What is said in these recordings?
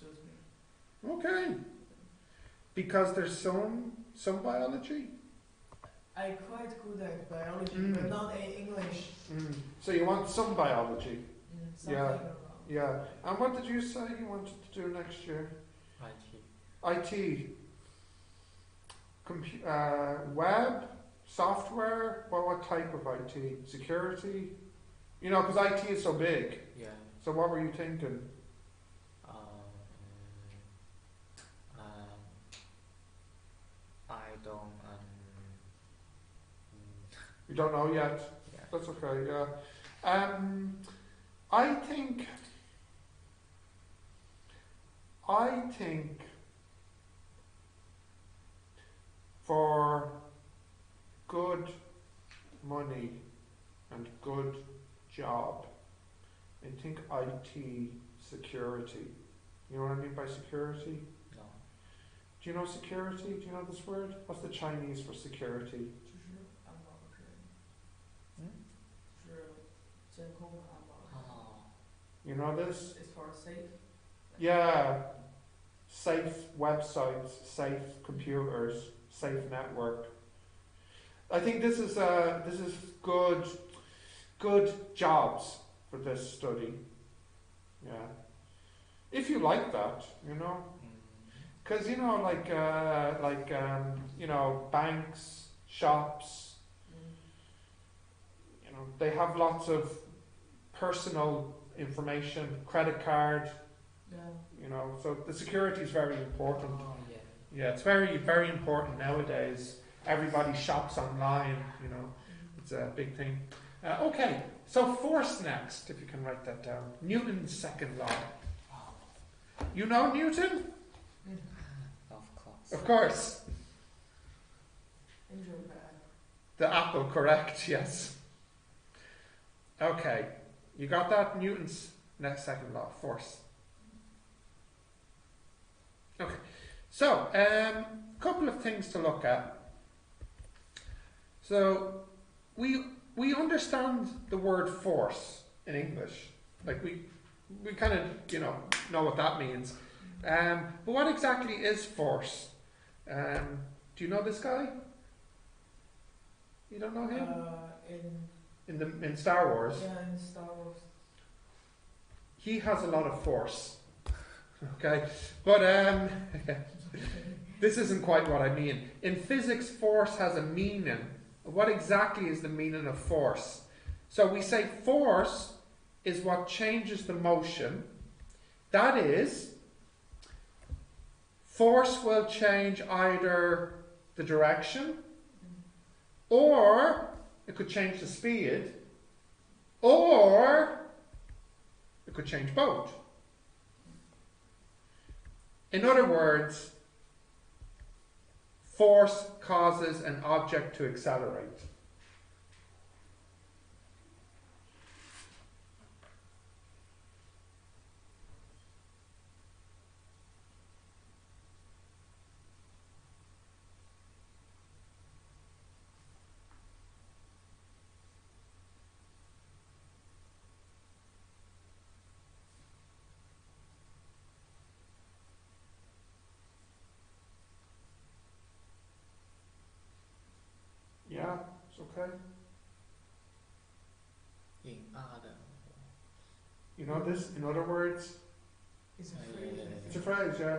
suits me. Okay. Because there's some biology? I'm quite good at biology, Mm. but not in English. So you want some biology? Something Yeah. around. Yeah. And what did you say you wanted to do next year? IT. Web? Software? What type of IT? Security? You know, because IT is so big. Yeah. So what were you thinking? I don't. You don't know yet? Yeah. That's okay, yeah. I think for good money and good job, I think IT security. You know what I mean by security? No. Do you know security? Do you know this word? What's the Chinese for security? 就是安保之类的。就是监控安保。You know this? It's for safe. Yeah. Safe websites, safe computers, safe network. I think this is good jobs for this study. Yeah. If you like that, you know. Because, you know, you know, banks, shops, you know, they have lots of personal information, credit card, you know, so the security is very important. Yeah, it's very, very important nowadays. Everybody shops online, you know, it's a big thing. Okay, so force next, if you can write that down. Newton's second law. You know Newton? Of course. The apple, correct, yes. Okay, you got that? Newton's next second law, force. Okay, so a couple of things to look at. So we understand the word force in English. Like we kind of, you know what that means. But what exactly is force? Do you know this guy? You don't know him? In Star Wars. Yeah, in Star Wars. He has a lot of force. Okay, but this isn't quite what I mean. In physics, force has a meaning. What exactly is the meaning of force? So we say force is what changes the motion. That is, force will change either the direction, or it could change the speed, or it could change both. In other words, force causes an object to accelerate. Yeah, it's okay. You know this? In other words? It's a phrase. It's a phrase, yeah.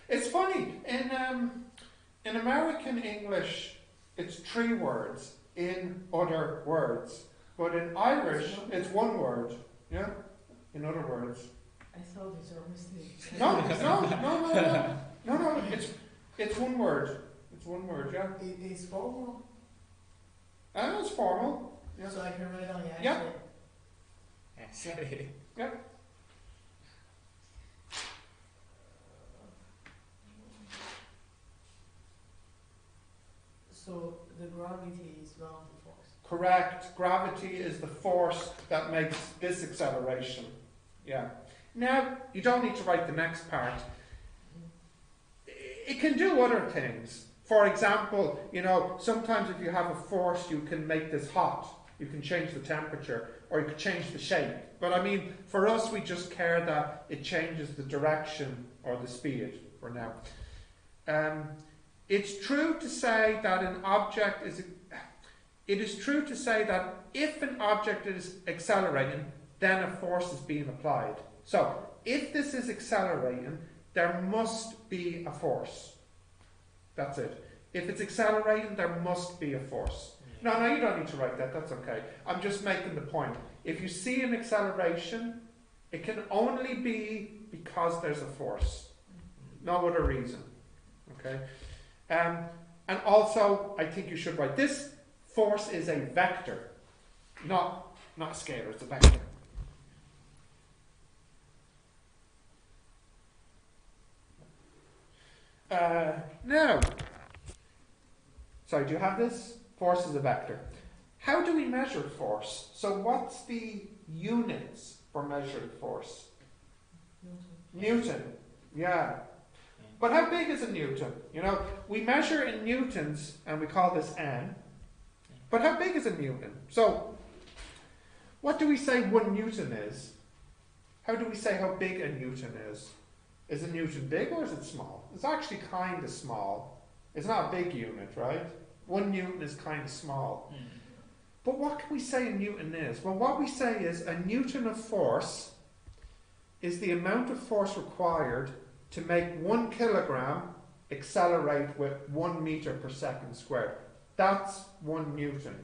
It's funny, in American English, it's 3 words, in other words. But in Irish, it's 1 word. Yeah? In other words. I thought it's a mistake. No, it's 1 word. It's 1 word, yeah. It's formal? It's formal. Yeah. So I can write on the Yeah. Essay. Yeah. So the gravity is one of the force. Correct. Gravity is the force that makes this acceleration. Yeah. Now, you don't need to write the next part. It can do other things. For example, you know, sometimes if you have a force, you can make this hot. you can change the temperature, or you could change the shape. But I mean, for us, we just care that it changes the direction or the speed for now. It's true to say that an object is... It is true to say that if an object is accelerating, then a force is being applied. So, if this is accelerating, there must be a force. That's it. If it's accelerating, there must be a force. No, you don't need to write that. That's okay. I'm just making the point. If you see an acceleration, it can only be because there's a force. No other reason. Okay? And also, I think you should write this. Force is a vector, not a scalar, it's a vector. Now, sorry, do you have this? Force is a vector. How do we measure force? So what's the units for measuring force? Newton. Yeah. But how big is a newton? You know, we measure in newtons and we call this N. But how big is a newton? So, what do we say 1 newton is? How do we say how big a newton is? Is a newton big or is it small? It's actually kind of small. It's not a big unit, right? 1 newton is kind of small. But what can we say a newton is? Well, what we say is a newton of force is the amount of force required to make 1 kilogram accelerate with 1 meter per second squared. That's 1 newton.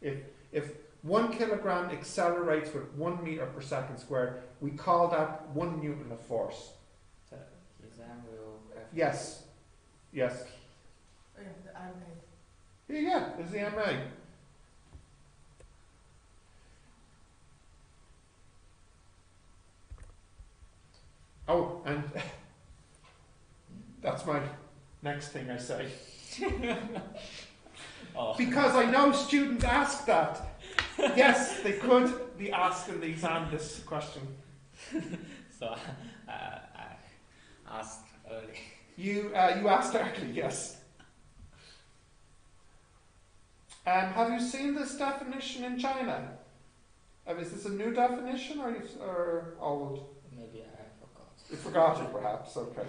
If 1 kilogram accelerates with 1 meter per second squared, we call that 1 newton of force. The exam will have... Yes. Yes. Oh, yeah, the MA. Yeah, there's the MA. Oh, and that's my next thing I say. Because I know students ask that. Yes, they could be asked in the exam this question. So I asked early. You asked early, yes. Have you seen this definition in China? Is this a new definition or old? Maybe I forgot. You forgot it, perhaps. Okay.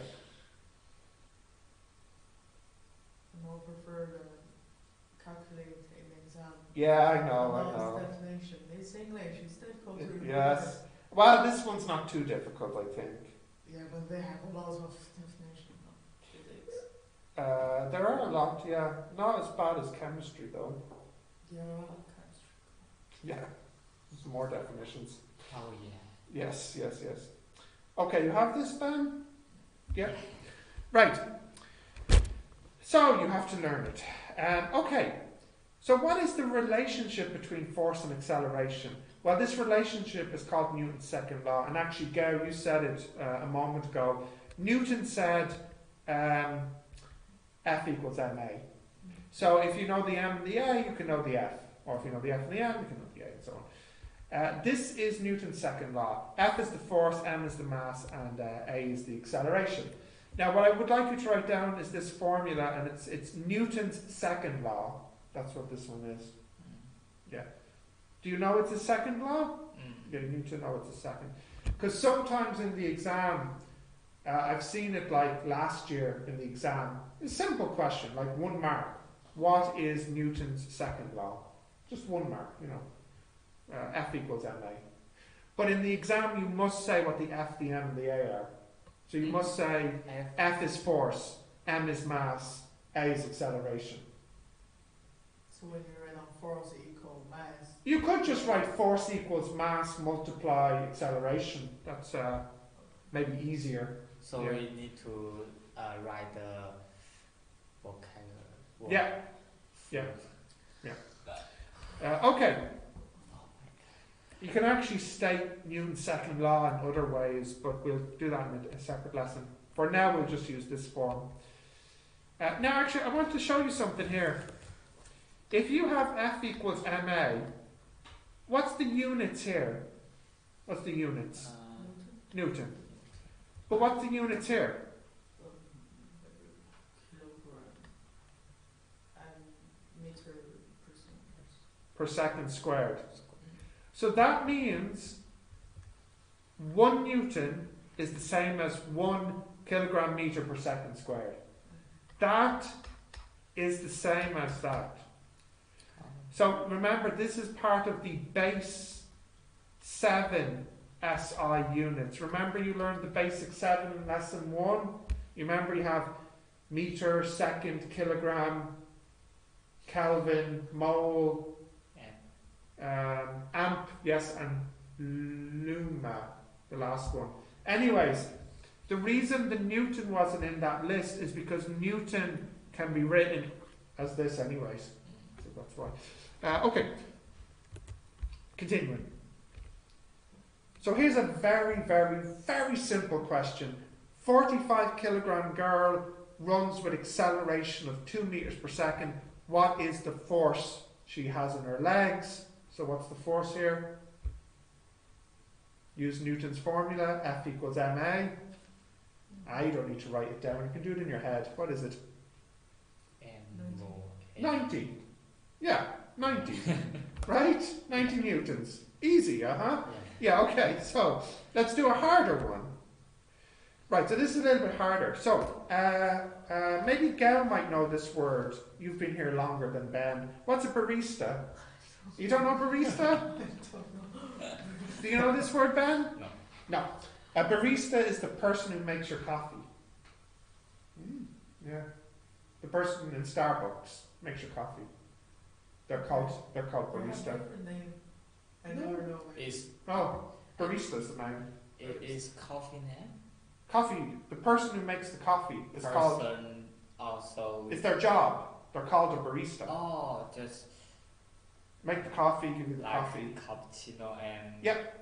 I more prefer to calculate in exam. Yeah, I know. Definition. It's English. It's difficult to remember. Yes. Well, this one's not too difficult, I think. Yeah, but they have a lot of definition of physics. There are a lot, yeah. Not as bad as chemistry, though. Yeah, chemistry. Yeah. There's more definitions. Oh, yeah. Yes. Okay, you have this, Ben? Yeah. Right. So, you have to learn it. Okay. So, what is the relationship between force and acceleration? Well, this relationship is called Newton's second law. And actually, Gao, you said it a moment ago. Newton said F equals ma. So, if you know the m and the a, you can know the f. Or if you know the f and the m, you can know the a, and so on. This is Newton's second law. F is the force, m is the mass, and a is the acceleration. Now, what I would like you to write down is this formula, and it's Newton's second law. That's what this one is. Yeah. Do you know it's a second law? Yeah, you need to know it's a second. Because sometimes in the exam, I've seen it like last year in the exam. It's a simple question, like 1 mark. What is Newton's second law? Just 1 mark, you know. F equals ma. But in the exam, you must say what the F, the m, and the a are. So you must say F is force, m is mass, a is acceleration. So when you write on force equal mass. You could just write force equals mass multiply acceleration. That's maybe easier. So Yeah. we need to write the vocabulary. Yeah. Okay. You can actually state Newton's second law in other ways, but we'll do that in a separate lesson. For now, we'll just use this form. Now, actually, I want to show you something here. If you have F equals ma, what's the units here? What's the units? Newton. But what's the units here? Kilogram and meter per second. per second squared. So that means 1 Newton is the same as 1 kilogram meter per second squared. That is the same as that. So remember, this is part of the base 7 SI units. Remember you learned the basic 7 in lesson 1? You remember you have meter, second, kilogram, Kelvin, mole, amp, yes, and luma, the last one. Anyways, the reason the Newton wasn't in that list is because Newton can be written as this anyways. So that's why. Okay. Continuing. So here's a very, very, very simple question. 45 kilogram girl runs with acceleration of 2 meters per second. What is the force she has in her legs? So what's the force here? Use Newton's formula, F equals ma. You don't need to write it down, you can do it in your head. What is it? 90. Yeah, 90. Right? 90 newtons. Easy, Yeah, okay, so let's do a harder one. Right, so this is a little bit harder. So, maybe Gail might know this word. You've been here longer than Ben. What's a barista? You don't know barista? Do you know this word, Ben? No. No. A barista is the person who makes your coffee. Yeah. The person in Starbucks makes your coffee. They're called barista. I never know. Barista's the name. Is coffee name? Coffee. The person who makes the coffee is called. Also. It's their job. They're called a barista. Oh, just make the coffee, give you the like coffee. Cappuccino and. Yep.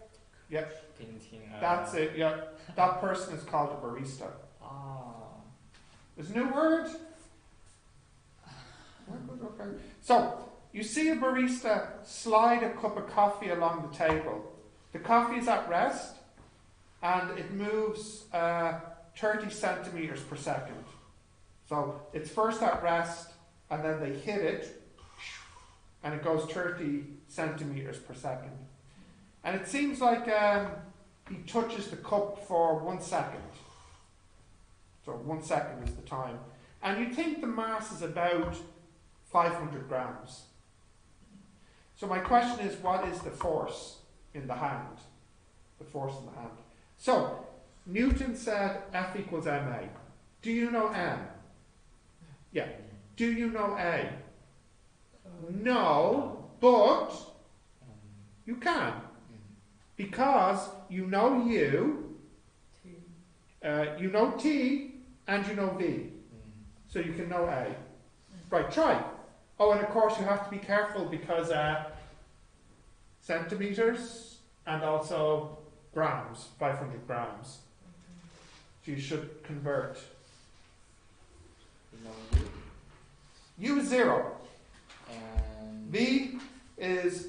Painting. That's it. Yeah. That person is called a barista. Oh. There's a new word. Okay. So you see a barista slide a cup of coffee along the table. The coffee is at rest, and it moves 30 centimeters per second. So it's first at rest, and then they hit it, and it goes 30 centimeters per second. And it seems like he touches the cup for 1 second. So 1 second is the time. And you think the mass is about 500 grams. So my question is, what is the force in the hand? The force in the hand. So, Newton said F equals ma. Do you know m? Yeah. Do you know a? No, but you can. Because you know u, you know t, and you know v. So you can know a. Right, try. Oh, and of course you have to be careful because centimeters and also grams, 500 grams. So you should convert. U is 0. And V is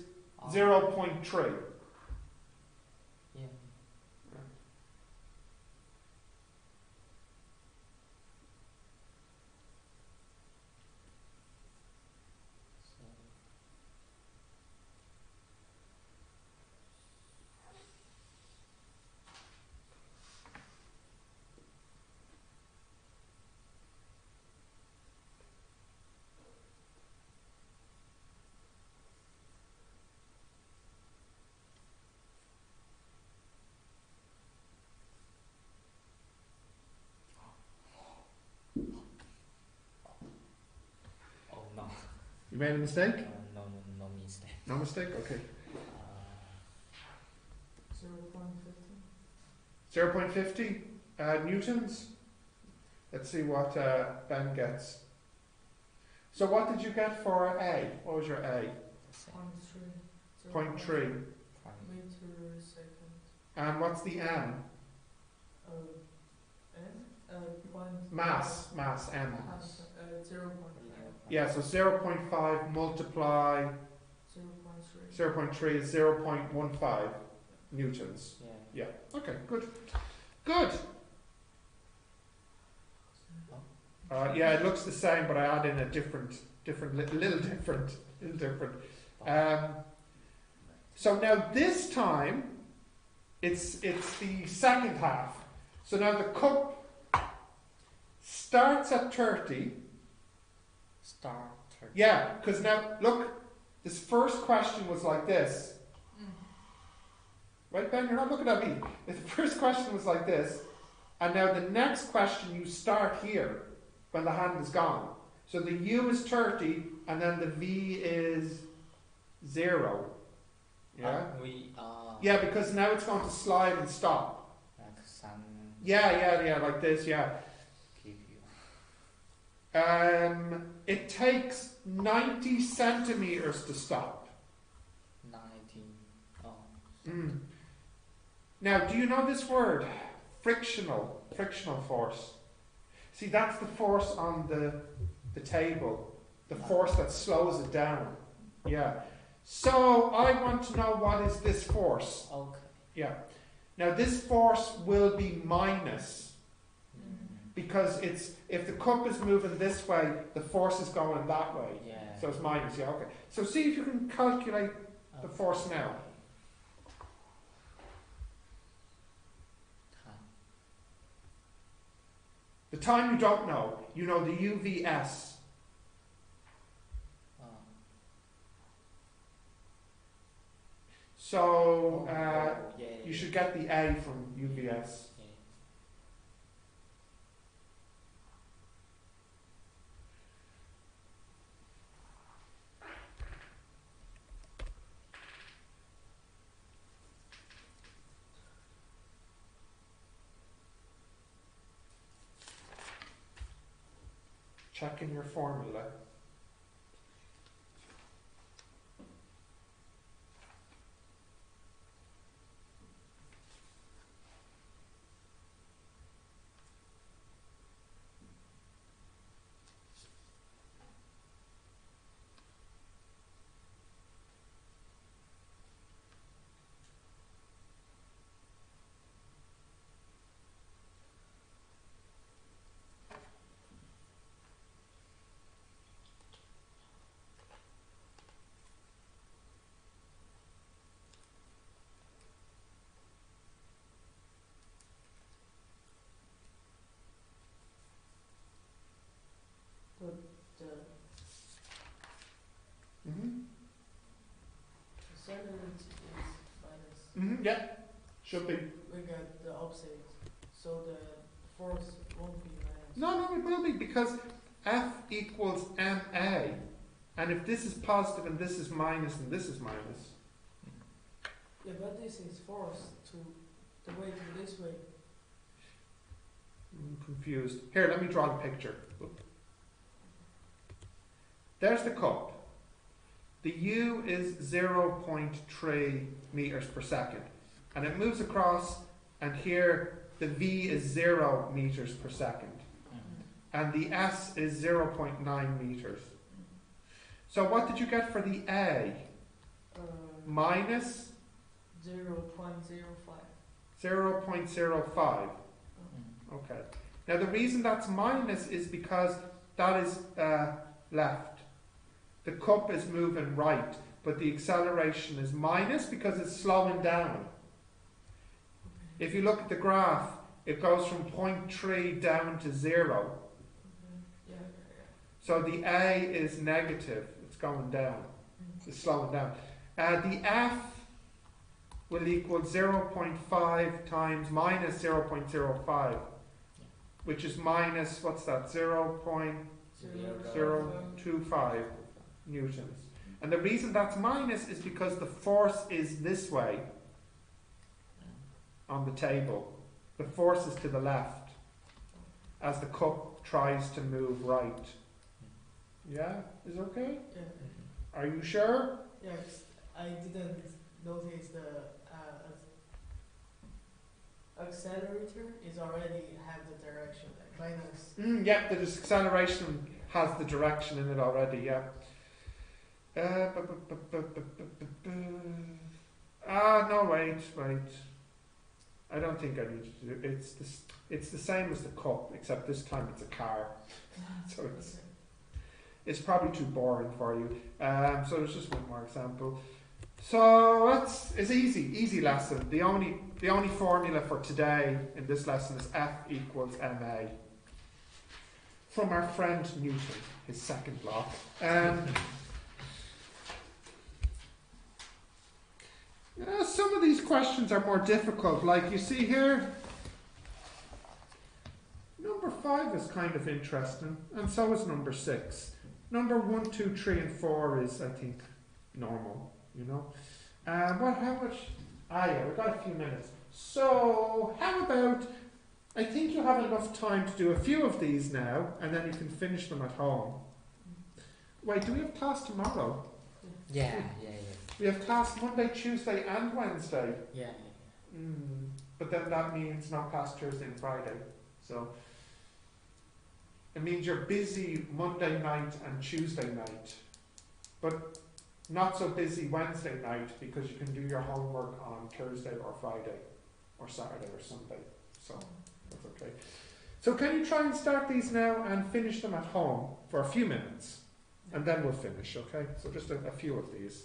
0.3. Yeah. Oh no. You made a mistake? No mistake. No mistake? Okay. 0.50 newtons. Let's see what Ben gets. So what did you get for A? What was your A? 0.3. Meter second. And what's the M? Mass, M. 0.5. Yeah, so 0.5 multiply 0.3 is 0.15 newtons. Yeah. Okay, good. Good. Yeah, it looks the same, but I add in a little different. So now this time, it's the second half. So now the cup starts at 30. Start 30. Yeah, because now, look, this first question was like this. Right, Ben? You're not looking at me. The first question was like this. And now the next question, you start here when the hand is gone. So the U is 30, and then the V is 0. Yeah? Yeah, because now it's going to slide and stop. Like some. Yeah, like this, yeah. Give you. It takes 90 centimeters to stop. 19. Oh. Now, do you know this word? Frictional force. See, that's the force on the table. The force that slows it down. Yeah. So, I want to know what is this force. Okay. Yeah. Now, this force will be minus. Because if the cup is moving this way, the force is going that way. Yeah. So it's minus, yeah, okay. So see if you can calculate the force now. The time you don't know, you know the UVS. So you should get the A from UVS. Check in your formula. Yeah, should be. We got the opposite, so the force won't be minus. No, it will be, because F equals ma, and if this is positive and this is minus and this is minus. Yeah, but this is force to the way to this way. I'm confused. Here, let me draw the picture. There's the cup. The U is 0.3 meters per second. And it moves across, and here the V is 0 meters per second. And the S is 0.9 meters. So what did you get for the A? Minus? 0.05. 0.05. Okay. Now the reason that's minus is because that is left. The cup is moving right, but the acceleration is minus because it's slowing down. If you look at the graph, it goes from 0.3 down to 0. So the A is negative, it's going down, it's slowing down. The F will equal 0.5 times minus 0.05, which is minus, what's that, 0.025 newtons. And the reason that's minus is because the force is this way on the table. The force is to the left as the cup tries to move right. Yeah? Is it okay? Yeah. Are you sure? Yes, I didn't notice the accelerator is already have the direction, like minus. Yeah, the acceleration has the direction in it already, yeah. No, wait. I don't think I need to do it. It's the same as the cup, except this time it's a car. So it's it's probably too boring for you. So there's just one more example. So it's easy lesson. The only formula for today in this lesson is F equals ma. From our friend Newton, his second law. Some of these questions are more difficult. Like you see here, number 5 is kind of interesting, and so is number 6. Number 1, 2, 3, and 4 is, I think, normal. You know, how much? Yeah, we've got a few minutes. So, how about? I think you have enough time to do a few of these now, and then you can finish them at home. Wait, do we have class tomorrow? Yeah. We have class Monday, Tuesday, and Wednesday. Yeah. But then that means no class Thursday and Friday. So it means you're busy Monday night and Tuesday night, but not so busy Wednesday night because you can do your homework on Thursday or Friday or Saturday or Sunday. So that's okay. So can you try and start these now and finish them at home for a few minutes, and then we'll finish, okay? So just a few of these.